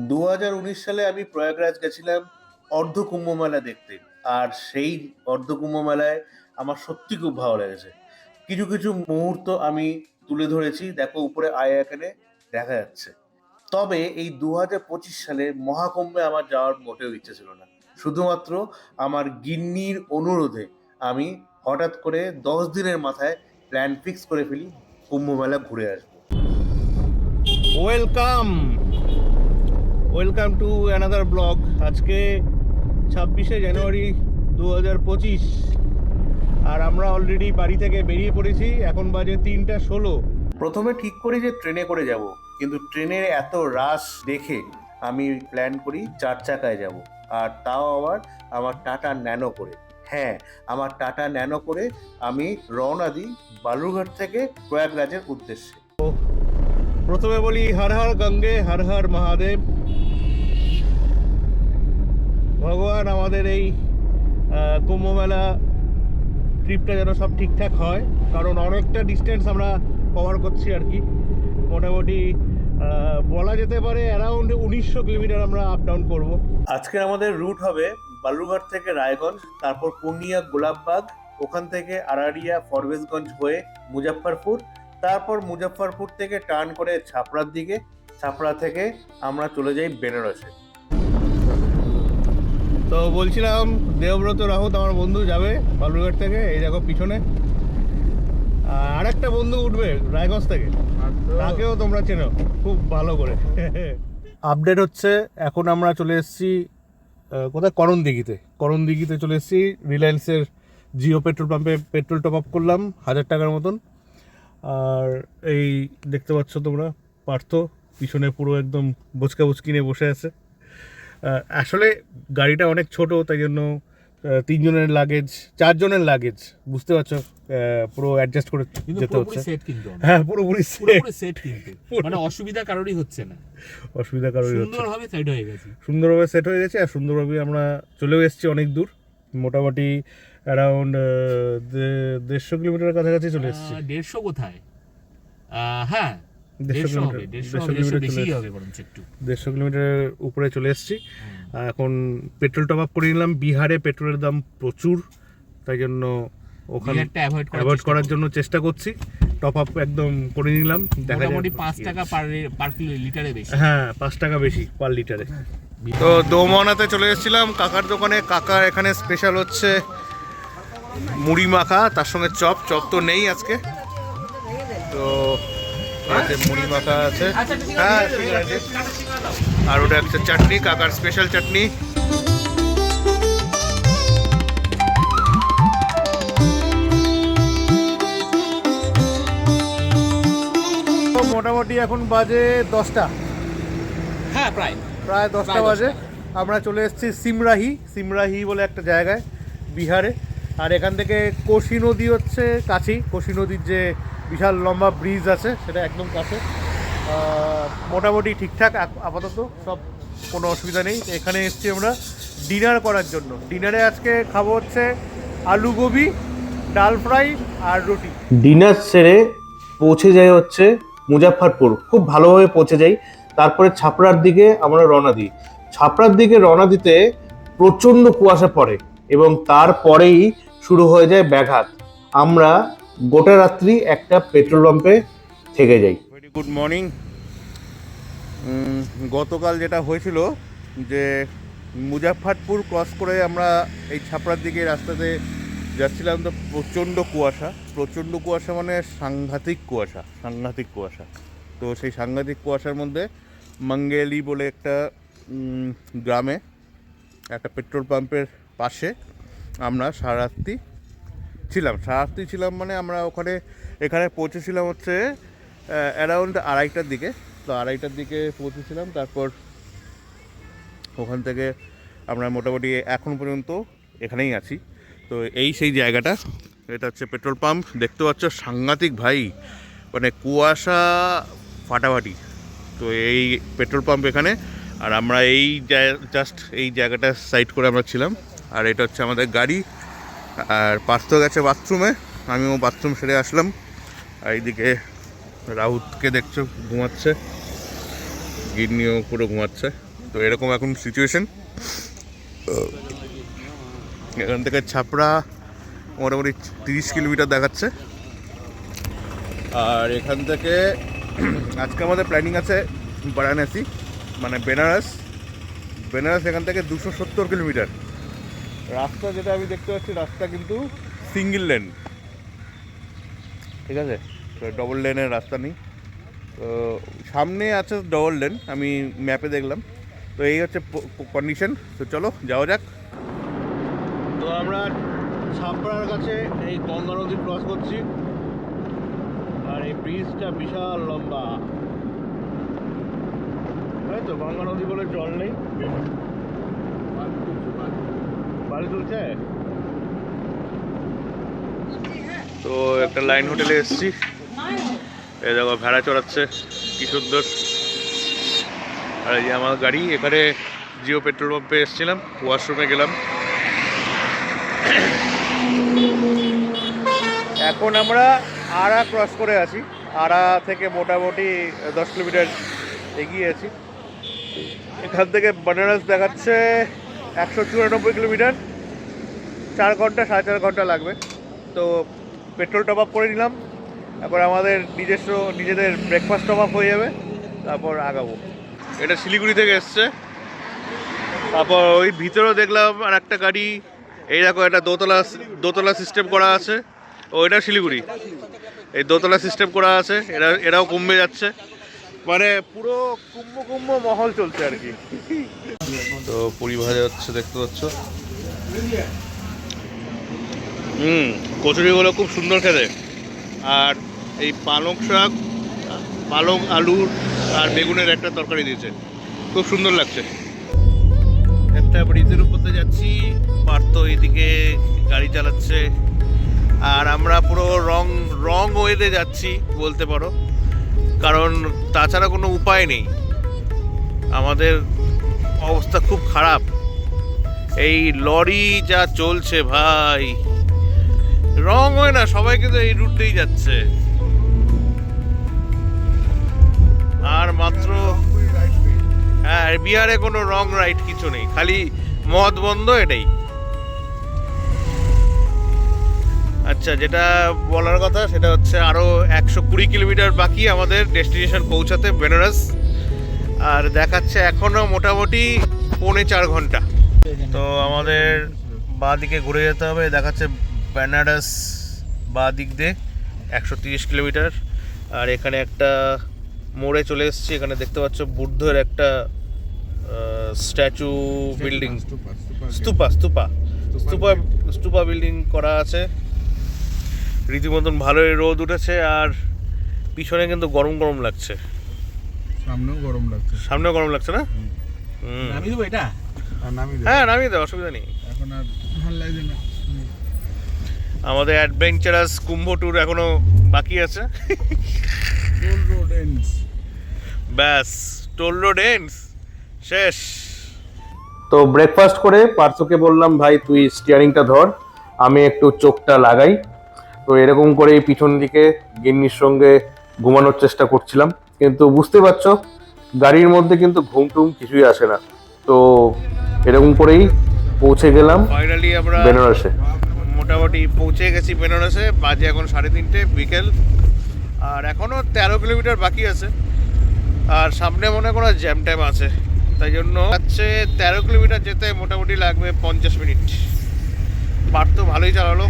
2019 সালে আমি প্রয়াগরাজ গেছিলাম অর্ধ কুম্ভ মেলা দেখতে। আর সেই অর্ধ কুম্ভ মেলায় আমার সত্যি খুব ভালো লেগেছে। কিছু কিছু মুহূর্ত আমি তুলে ধরেছি, দেখো উপরে এখানে দেখা যাচ্ছে। তবে এই 2025 সালে মহাকুম্ভে আমার যাওয়ার মোটেও ইচ্ছে ছিল না। শুধুমাত্র আমার গিন্নির অনুরোধে আমি হঠাৎ করে 10 দিনের মাথায় প্ল্যান ফিক্স করে ফেলি, কুম্ভ মেলা ঘুরে আসবো। Welcome welcome to another blog. আজকে 26শে জানুয়ারি 2025, আর আমরা অলরেডি বাড়ি থেকে বেরিয়ে পড়েছি। এখন বাজে 3:16। প্রথমে ঠিক করি যে ট্রেনে করে যাব, কিন্তু ট্রেনের এত রাশ দেখে আমি প্ল্যান করি 4 চাকায় যাব, আর তাও আবার আমার টাটা ন্যানো করে। হ্যাঁ, আমার টাটা ন্যানো করে আমি রওনা দিই বালুরঘাট থেকে প্রয়াগরাজের উদ্দেশ্যে। প্রথমে বলি হর হর গঙ্গে, হর হর মহাদেব। ভগবান আমাদের এই কুম্ভ মেলা ট্রিপটা যেন সব ঠিকঠাক হয়, কারণ অনেকটা ডিস্টেন্স আমরা কভার করছি আর কি। মোটামুটি বলা যেতে পারে অ্যারাউন্ড 1900 কিলোমিটার আমরা আপ ডাউন করবো। আজকে আমাদের রুট হবে বালুরঘাট থেকে রায়গঞ্জ, তারপর পূর্ণিয়া গোলাপবাগ, ওখান থেকে আরারিয়া ফরবেজগঞ্জ হয়ে মুজাফফরপুর, তারপর মুজাফফরপুর থেকে টার্ন করে ছাপড়ার দিকে, ছাপড়া থেকে আমরা চলে যাই বেনারসে। তো বলছিলাম দেবব্রত রাহুত আমার বন্ধু যাবে বালুরঘাট থেকে, এই দেখো পিছনে। আর একটা বন্ধু উঠবে রায়গঞ্জ থেকে, তাকেও তোমরা চেনো খুব ভালো করে। আপডেট হচ্ছে, এখন আমরা চলে এসেছি কোথায়, করণদিঘিতে চলে এসেছি। রিলায়েন্সের জিও পেট্রোল পাম্পে পেট্রোল টপ আপ করলাম 1000 টাকার মতন। আর এই দেখতে পাচ্ছ তোমরা পার্থ পিছনে পুরো একদম বোচকা বুচকি নিয়ে বসে আছে। আসলে গাড়িটা অনেক ছোট, তাই জন্য 3 জনের লাগেজ, 4 জনের লাগেজ, বুঝতে পারছো, পুরো অ্যাডজাস্ট করে যেতে হচ্ছে। হ্যাঁ, পুরোপুরি সেট, কিন্তু মানে অসুবিধা কারোরই হচ্ছে না, অসুবিধা কারোরই হচ্ছে না। সুন্দরভাবে সেট হয়ে গেছে, সুন্দরভাবে সেট হয়ে গেছে। আর সুন্দরভাবে আমরা চলেও এসেছি অনেক দূর, মোটামুটি অ্যারাউন্ড 150 কিলোমিটারের কাছাকাছি চলে এসেছি। 150 কোথায়, হ্যাঁ 150 কিলোমিটারের উপরে চলে এসেছি। এখন পেট্রোল টপ আপ করে নিলাম। বিহারে পেট্রোলের দাম প্রচুর, তাই জন্য ওখানে অ্যাভয়েড করার জন্য চেষ্টা করছি। টপ আপ একদম করে নিলাম। দেখা যাক, 5 টাকা পার লিটারে বেশি। হ্যাঁ, 5 টাকা বেশি পার লিটারে। তো দোমনাতে চলে এসেছিলাম কাকার দোকানে। কাকার এখানে স্পেশাল হচ্ছে মুড়ি মাখা, তার সঙ্গে চপ তো নেই আজকে, তো মুড়ি মাখা আছে। হ্যাঁ, ঠিক আছে। আর ওটা একটা চাটনি, কাকার স্পেশাল চাটনি। মোটামুটি এখন বাজে 10টা। হ্যাঁ, প্রায় 10টা বাজে। আমরা চলে এসেছি সিমরাহি বলে একটা জায়গায় বিহারে। আর এখান থেকে কোশি নদী হচ্ছে কাছেই। কোশি নদীর যে বিশাল লম্বা ব্রিজ আছে সেটা একদম কাছে। মোটামুটি ঠিকঠাক আপাতত, সব কোনো অসুবিধা নেই। এখানে এসেছি আমরা ডিনার করার জন্য। ডিনারে আজকে খাবো হচ্ছে আলু গোবি, ডাল ফ্রাই আর রুটি। ডিনার সেরে পৌঁছে যাই হচ্ছে মুজাফফরপুর, খুব ভালোভাবে পৌঁছে যাই। তারপরে ছাপড়ার দিকে আমরা রওনা দিই। ছাপড়ার দিকে রওনা দিতে প্রচণ্ড কুয়াশা পড়ে এবং তারপরেই শুরু হয়ে যায় ব্যাঘাত। আমরা গোটা রাত্রি একটা পেট্রোল পাম্পে থেকে যাই। Very good morning. গতকাল যেটা হয়েছিল যে মুজাফফরপুর ক্রস করে আমরা এই ছাপড়ার দিকে রাস্তাতে যাচ্ছিলাম, তো প্রচণ্ড কুয়াশা, মানে সাংঘাতিক কুয়াশা। তো সেই সাংঘাতিক কুয়াশার মধ্যে মঙ্গেলি বলে একটা গ্রামে একটা পেট্রোল পাম্পের পাশে আমরা সারারাত্রি ছিলাম। মানে আমরা এখানে পৌঁছেছিলাম হচ্ছে অ্যারাউন্ড 2:30টার দিকে। তো 2:30টার দিকে পৌঁছেছিলাম। তারপর ওখান থেকে আমরা মোটামুটি এখন পর্যন্ত এখানেই আছি। তো এই সেই জায়গাটা, এটা হচ্ছে পেট্রোল পাম্প। দেখতে পাচ্ছ সাংঘাতিক ভাই, মানে কুয়াশা ফাটাফাটি। তো এই পেট্রোল পাম্প এখানে, আর আমরা এই জাস্ট এই জায়গাটা সাইড করে আমরা ছিলাম। আর এটা হচ্ছে আমাদের গাড়ি। আর পার্থ গেছে বাথরুমে, আমিও বাথরুম সেরে আসলাম। আর এইদিকে রাহুতকে দেখছো ঘুমাচ্ছে, গিন্নিও পুরো ঘুমাচ্ছে। তো এরকম এখন সিচুয়েশন। এখান থেকে ছাপড়া মোটামুটি 30 কিলোমিটার দেখাচ্ছে। আর এখান থেকে আজকে আমাদের প্ল্যানিং আছে বারাণসী, মানে বেনারস এখান থেকে 270 কিলোমিটার। রাস্তা যেটা আমি দেখতে পাচ্ছি, রাস্তা কিন্তু সিঙ্গেল লেন, ঠিক আছে, ডবল লেনের রাস্তা নেই। তো সামনে আছে ডবল লেন, আমি ম্যাপে দেখলাম। তো এই হচ্ছে কন্ডিশন। তো চলো যাওয়া যাক। তো আমরা ছাপড়ার কাছে এই গঙ্গা নদী ক্রস করছি, আর এই ব্রিজটা বিশাল লম্বা, তাই তো? গঙ্গা নদী বলে জল নেই, বাড়ি তুলছে। তো একটা লাইন হোটেলে এসেছি, এই দেখো ভেড়া চড়াচ্ছে, কি সুন্দর। আর এই যে আমার গাড়ি, এখানে জিও পেট্রোল পাম্পে এসেছিলাম, ওয়াশরুমে গেলাম। এখন আমরা আড়া ক্রস করে আছি, আড়া থেকে মোটামুটি 10 কিলোমিটার এগিয়ে আছি। এখান থেকে বেনারস দেখাচ্ছে 194 কিলোমিটার, 4 ঘন্টা 4.5 ঘন্টা লাগবে। তো পেট্রোল টপ আপ করে নিলাম, তারপর আমাদের নিজেদের ব্রেকফাস্ট টপ আপ হয়ে যাবে, তারপর আগাবো। এটা শিলিগুড়ি থেকে এসছে। তারপর ওই ভিতরেও দেখলাম আর একটা গাড়ি, এই দেখো একটা দোতলা সিস্টেম করা আছে, ওইটা শিলিগুড়ি, এই দোতলা সিস্টেম করা আছে, এরাও কমবে যাচ্ছে, মানে পুরো কুম্ভ মহল চলছে আর কি। তো পুরি ভাজা হচ্ছে, দেখতে পাচ্ছ। কচুরিগুলো খুব সুন্দর খেতে। আর এই পালং শাক, পালং আলুর আর বেগুনের একটা তরকারি দিয়েছে, খুব সুন্দর লাগছে। একটা ব্রিজের উপর দিয়ে যাচ্ছি, পার্থ এইদিকে গাড়ি চালাচ্ছে, আর আমরা পুরো রং ওয়েতে যাচ্ছি বলতে পারো, কারণ তাছাড়া কোনো উপায় নেই। আমাদের অবস্থা খুব খারাপ, এই লরি যা চলছে ভাই, রং হয় না, সবাই কিন্তু এই রুট দিয়েই যাচ্ছে। আর মাত্র, হ্যাঁ, বিহারে কোনো রং রাইট কিছু নেই, খালি মদ বন্ধ, এটাই। আচ্ছা, যেটা বলার কথা সেটা হচ্ছে আরো 120 কিলোমিটার বাকি আমাদের ডেস্টিনেশন পৌঁছাতে, বেনারস। আর দেখাচ্ছে এখনো মোটামুটি 3.25 ঘন্টা। তো আমাদের বাঁ দিকে ঘুরে যেতে হবে, দেখাচ্ছে বেনারস বাঁ দিক দিয়ে 130 কিলোমিটার। আর এখানে একটা মোড়ে চলে এসেছি, এখানে দেখতে পাচ্ছ বুদ্ধের একটা স্ট্যাচু বিল্ডিং, স্তূপা বিল্ডিং করা আছে। রীতিমতন ভালোই রোদ উঠেছে, আর পিছনে কিন্তু গরম লাগছে, সামনেও গরম লাগছে না? নামিয়ে দেবো এটা? হ্যাঁ, নামিয়ে দেবো, অসুবিধা নেই। এখন আর ভালো লাগছে না। আমাদের অ্যাডভেঞ্চারাস কুম্ভ ট্যুর এখনো বাকি আছে। Toll road ends. ব্যাস, টোল রোড এন্ডস, শেষ। তো ব্রেকফাস্ট করে পার্থকে বললাম, ভাই তুই স্টিয়ারিংটা ধর, আমি একটু চোখটা লাগাই। তো এরকম করেই পিছন দিকে গিন্নির সঙ্গে ঘুমানোর চেষ্টা করছিলাম, কিন্তু বুঝতে পারছো গাড়ির মধ্যে কিন্তু ঘুমটুম কিছুই আসে না। তো এরকম করেই পৌঁছে গেলাম ফাইনালি আমরা বেনারসে। মোটামুটি পৌঁছে গেছি বেনারসে, বাজে এখন 3:30 বিকেল, আর এখনো 13 কিলোমিটার বাকি আছে। আর সামনে মনে কোনো জ্যাম ট্যাম আছে, তাই জন্য হচ্ছে 13 কিলোমিটার যেতে মোটামুটি লাগবে 50 মিনিট। পার্থ তো ভালোই চালালো,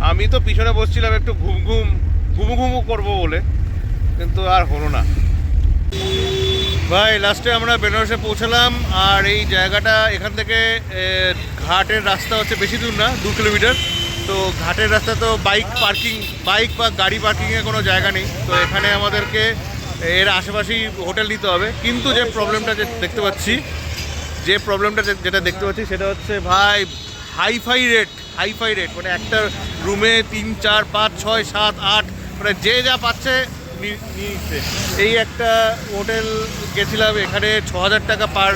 আমি তো পিছনে বসছিলাম একটু ঘুমু করবো বলে, কিন্তু আর হলো না ভাই। লাস্টে আমরা বেনারসে পৌঁছালাম, আর এই জায়গাটা, এখান থেকে ঘাটের রাস্তা হচ্ছে বেশি দূর না, 2 কিলোমিটার। তো ঘাটের রাস্তা, তো বাইক বা গাড়ি পার্কিংয়ে কোনো জায়গা নেই। তো এখানে আমাদেরকে এর আশেপাশেই হোটেল নিতে হবে। কিন্তু যে প্রবলেমটা যেটা দেখতে পাচ্ছি সেটা হচ্ছে ভাই হাইফাই রেট, মানে একটা রুমে 3, 4, 5, 6, 7, 8, মানে যে যা পাচ্ছে নিচ্ছে। এই একটা হোটেল গেছিলাম, এখানে 6,000 টাকা পার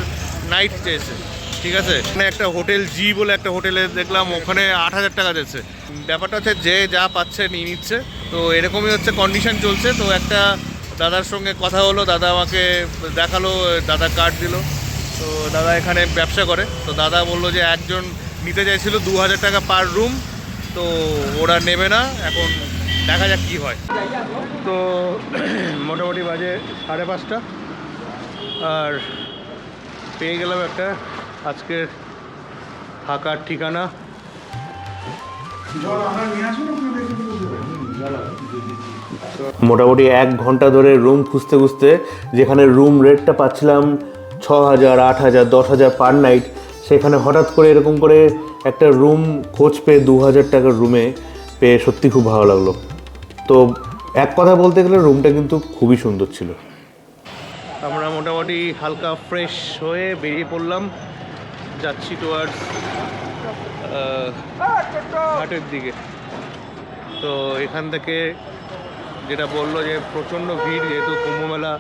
নাইট চেয়েছে, ঠিক আছে। মানে একটা হোটেল জি বলে একটা হোটেলে দেখলাম, ওখানে 8,000 টাকা দিয়েছে। ব্যাপারটা হচ্ছে যে যা পাচ্ছে নিয়ে নিচ্ছে, তো এরকমই হচ্ছে কন্ডিশন চলছে। তো একটা দাদার সঙ্গে কথা হলো, দাদা আমাকে দেখালো, দাদা কার্ড দিল। তো দাদা এখানে ব্যবসা করে, তো দাদা বললো যে একজন নিতে চাইছিল 2000 টাকা পার রুম, তো ওরা নেবে না, এখন দেখা যাক কী হয়। তো মোটামুটি বাজে 5:30 আর পেয়ে গেলাম একটা আজকের থাকার ঠিকানা। মোটামুটি 1 ঘন্টা ধরে রুম খুঁজতে খুঁজতে, যেখানে রুম রেটটা পাচ্ছিলাম 6000, 8000, 10,000 পার নাইট, সেখানে হঠাৎ করে এরকম করে একটা রুম খোঁজ পেয়ে 2000 টাকার রুমে পেয়ে সত্যি খুব ভালো লাগলো। তো এক কথা বলতে গেলে রুমটা কিন্তু খুবই সুন্দর ছিল। আমরা মোটামুটি হালকা ফ্রেশ হয়ে বেরিয়ে পড়লাম, যাচ্ছি টুয়ার্ডস ঘাটের দিকে। তো এখান থেকে যেটা বললো যে প্রচণ্ড ভিড়, যেহেতু কুম্ভমেলা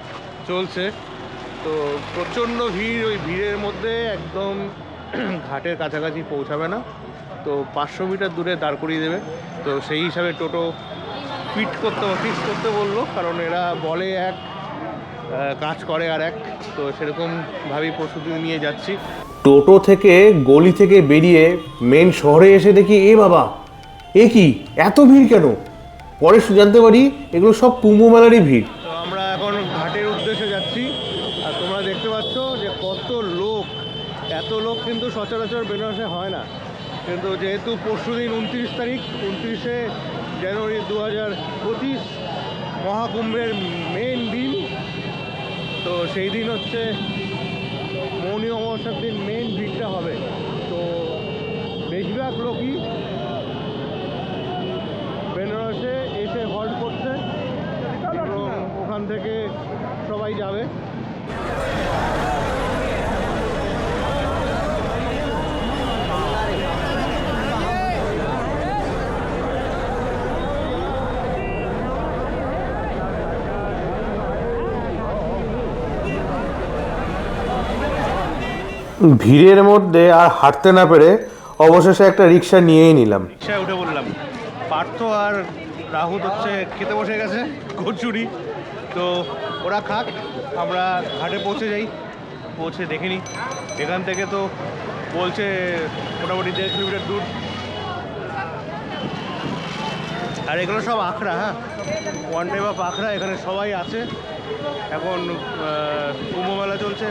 চলছে, তো প্রচণ্ড ভিড়, ওই ভিড়ের মধ্যে একদম ঘাটের কাছাকাছি পৌঁছাবে না, তো 500 মিটার দূরে দাঁড় করিয়ে দেবে। তো সেই হিসাবে টোটো ফিক্স করতে বললো, কারণ এরা বলে এক, কাজ করে আর এক, তো সেরকমভাবেই প্রস্তুতি নিয়ে যাচ্ছি। টোটো থেকে গলি থেকে বেরিয়ে মেন শহরে এসে দেখি, এ বাবা, এ কি এত ভিড় কেন? পরে জানতে পারি এগুলো সব কুম্ভ মেলারই ভিড়। তো আমরা এখন ঘাটের উদ্দেশ্যে যাচ্ছি, আর তোমরা দেখতে পাচ্ছ যে কত লোক। এত লোক কিন্তু সচরাচর বেনারসে হয় না, কিন্তু যেহেতু পরশুদিন 29 তারিখ, 29শে জানুয়ারি 2025 মহাকুম্ভের মেন দিন, তো সেই দিন হচ্ছে মৌনী অমাবস্যার দিন মেন ভিড়টা হবে। তো বেশিরভাগ লোকই বেনারসে এসে হল্ট করছে এবং ওখান থেকে সবাই যাবে। ভিড়ের মধ্যে আর হাঁটতে না পেরে অবশেষে একটা রিক্সা নিয়েই নিলাম। রিক্সায় উঠে বললাম। পার্থ আর রাহুল হচ্ছে খেতে বসে গেছে কচুরি, তো ওরা খাক, আমরা ঘাটে পৌঁছে যাই। পৌঁছে দেখে নিই, এখান থেকে তো বলছে মোটামুটি 1.5 কিলোমিটার দূর। আর এগুলো সব আখড়া, হ্যাঁ, ওয়ান টাইপ অফ আখড়া, এখানে সবাই আছে। এখন কুম্ভ মেলা চলছে,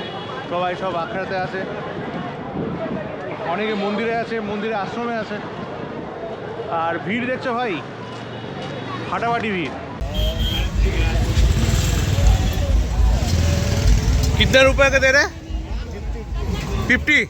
সবাই সব আখড়াতে আছে, অনেকে মন্দিরে আছে, মন্দিরে আশ্রমে আছে। আর ভিড় দেখছো ভাই, ফাটাফাটি ভিড়। कितना रुपए का दे रहे? 50।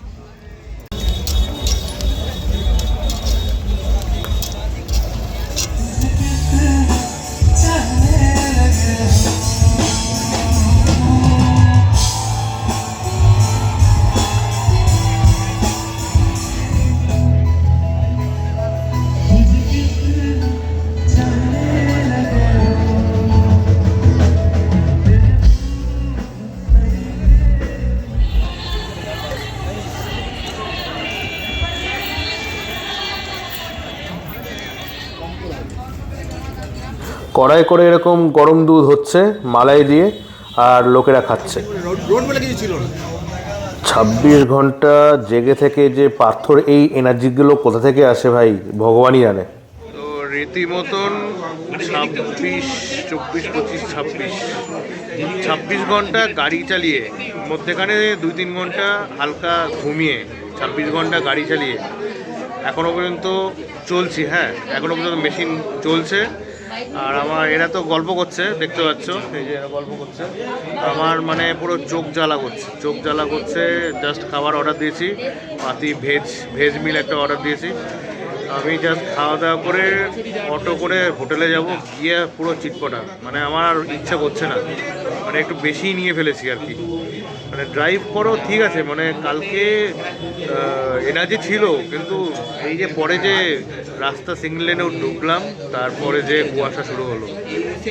কড়াই করে এরকম গরম দুধ হচ্ছে মালাই দিয়ে, আর লোকেরা খাচ্ছে। 26 ঘন্টা জেগে থেকে যে পাথর এই এনার্জিগুলো কোথা থেকে আসে ভাই ভগবানই জানে। তো রীতিমতন 26, 24, 25, 26 ঘন্টা গাড়ি চালিয়ে, মধ্যেখানে 2-3 ঘন্টা হালকা ঘুমিয়ে, 26 ঘন্টা গাড়ি চালিয়ে এখনও পর্যন্ত চলছি। হ্যাঁ, এখনও পর্যন্ত মেশিন চলছে। আর আমার এরা তো গল্প করছে, দেখতে পাচ্ছ, এই যে এরা গল্প করছে। আমার মানে পুরো চোখ জ্বালা করছে। জাস্ট খাবার অর্ডার দিয়েছি, পাতি ভেজ মিল একটা অর্ডার দিয়েছি। আমি জাস্ট খাওয়া দাওয়া করে অটো করে হোটেলে যাব, গিয়ে পুরো চিটপটা, মানে আমার আর ইচ্ছা করছে না, মানে একটু বেশি নিয়ে ফেলেছি আর কি। মানে ড্রাইভ করো ঠিক আছে, মানে কালকে এনার্জি ছিল, কিন্তু এই যে পরে যে রাস্তা সিঙ্গল লেনেও ঢুকলাম, তারপরে যে কুয়াশা শুরু হলো,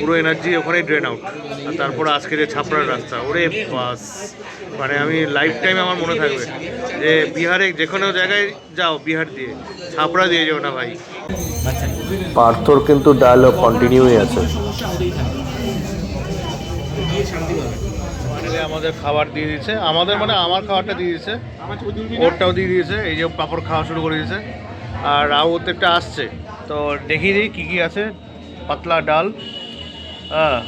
পুরো এনার্জি ওখানেই ড্রেন আউট। আর তারপরে আজকে যে ছাপড়ার রাস্তা, ওরে বাস, মানে আমি লাইফ টাইম আমার মনে থাকবে যে বিহারে যে কোনো জায়গায় যাও, বিহার দিয়ে ছাপড়া দিয়ে যাও না ভাই। পার্থর কিন্তু ডায়লগ কন্টিনিউই আছে। আমাদের খাবার দিয়ে দিয়েছে, আমাদের মানে আমার খাবারটা দিয়ে দিয়েছে, আমার ছবি তুলবি না? ওরটাও দিয়ে দিয়েছে। এই যে পাঁপড় খাওয়া শুরু করে দিয়েছে, আর রাউত একটা আসছে, তো দেখিয়ে দিই কী কী আছে। পাতলা ডাল, হ্যাঁ,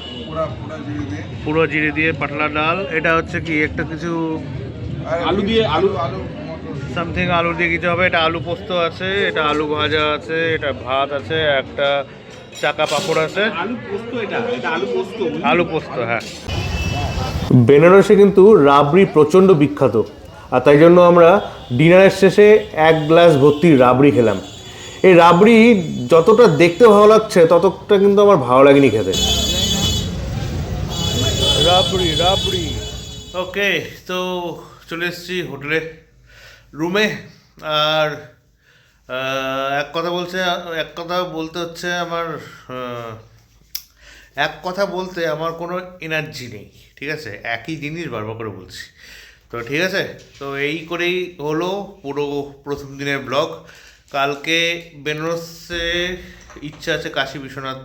পুরো জিরে দিয়ে পাতলা ডাল। এটা হচ্ছে কি একটা কিছু আলু দিয়ে আলু সামথিং আলু দিয়ে কিছু হবে। এটা আলু পোস্ত আছে, এটা আলু ভাজা আছে, এটা ভাত আছে, একটা চাকা পাঁপড় আছে, আলু পোস্ত, এটা আলু পোস্ত। আলু পোস্ত। হ্যাঁ, বেনারসে কিন্তু রাবড়ি প্রচণ্ড বিখ্যাত, আর তাই জন্য আমরা ডিনারের শেষে 1 গ্লাস ভর্তি রাবড়ি খেলাম। এই রাবড়ি যতটা দেখতে ভালো লাগছে ততটা কিন্তু আমার ভালো লাগেনি খেতে। রাবড়ি রাবড়ি। ওকে, তো চলে এসেছি হোটেলে, রুমে। আর এক কথা বলতে হচ্ছে আমার আমার কোনো এনার্জি নেই, ঠিক আছে? একই জিনিস বারবার করে বলছি, তো ঠিক আছে। তো এই করেই হলো পুরো প্রথম দিনের ব্লগ। কালকে বেনারসে ইচ্ছা আছে কাশী বিশ্বনাথ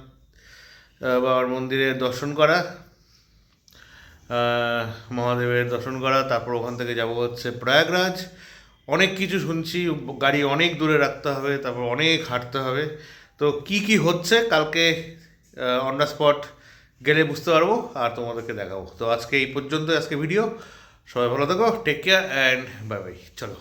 বাবার মন্দিরে দর্শন করা, মহাদেবের দর্শন করা। তারপর ওখান থেকে যাব হচ্ছে প্রয়াগরাজ। অনেক কিছু শুনছি, গাড়ি অনেক দূরে রাখতে হবে, তারপর অনেক হাঁটতে হবে। তো কি কি হচ্ছে কালকে অন দ্য স্পট গেলে বুঝতে পারবো আর তোমাদেরকে দেখাবো। তো আজকে এই পর্যন্ত, আজকে ভিডিও। সবাই ভালো থাকো, take care and bye bye. চলো।